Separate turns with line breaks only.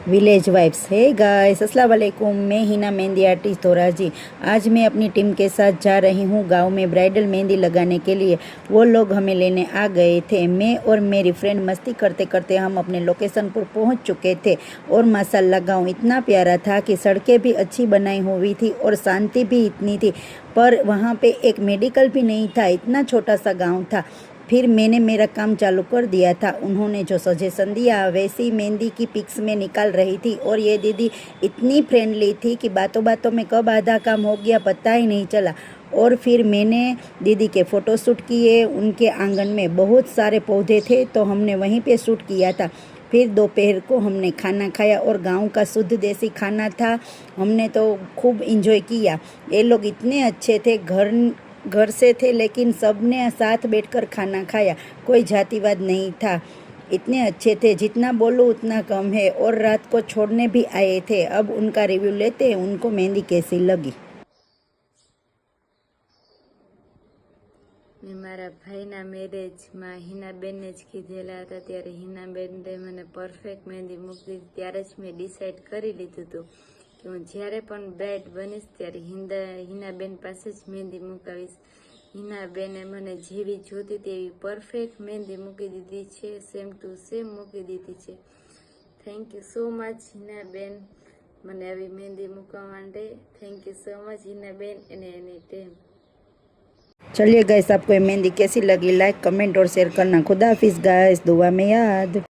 Village vibes. है guys, अस्सलाम वालेकुम। मैं हिना मेहंदी आर्टिस्ट धोराजी। आज मैं अपनी टीम के साथ जा रही हूँ गांव में ब्राइडल मेहंदी लगाने के लिए। वो लोग हमें लेने आ गए थे। मैं और मेरी फ्रेंड मस्ती करते करते हम अपने लोकेशन पर पहुँच चुके थे और माशाल्लाह गांव इतना प्यारा था कि सड़कें भी अच्छी बनाई हुई थी और शांति भी इतनी थी। पर वहाँ पे एक मेडिकल भी नहीं था, इतना छोटा सा गाँव था। फिर मैंने मेरा काम चालू कर दिया था। उन्होंने जो सजेशन दिया वैसी मेहंदी की पिक्स में निकाल रही थी और ये दीदी इतनी फ्रेंडली थी कि बातों बातों में कब आधा काम हो गया पता ही नहीं चला। और फिर मैंने दीदी के फ़ोटो शूट किए। उनके आंगन में बहुत सारे पौधे थे तो हमने वहीं पे शूट किया था। फिर दोपहर को हमने खाना खाया और गांव का शुद्ध देसी खाना था। हमने तो खूब इंजॉय किया। ये लोग इतने अच्छे थे, घर से थे लेकिन सबने साथ बैठकर खाना खाया। कोई जातिवाद नहीं था, इतने अच्छे थे, जितना बोलूँ उतना कम है। और रात को छोड़ने भी आए थे। अब उनका रिव्यू लेते हैं, उनको मेहंदी कैसी लगी।
મેં મારા ભાઈના મેરેજમાં હિનાબેનને જ કીધેલા હતા ત્યારે હિનાબેને મને પરફેક્ટ મહેંદી મૂકી દીધી। ત્યારે જ મેં ડિસાઈડ કરી લીધું હતું કે હું જ્યારે પણ બ્રાઇડ બનીશ ત્યારે હિનાબેન પાસે જ મહેંદી મુકાવીશ। હિનાબેને મને જેવી જોતી તેવી પરફેક્ટ મહેંદી મૂકી દીધી છે, સેમ ટુ સેમ મૂકી દીધી છે। થેન્ક યુ સો મચ હિનાબેન, મને આવી મહેંદી મૂકવા માટે। થેન્ક યુ સો મચ હિનાબેન અને એની ટીમ।
चलिए गाइस, आपको ये मेहंदी कैसी लगी लाइक कमेंट और शेयर करना। खुदा हाफिज़ गाइस, दुआ में याद।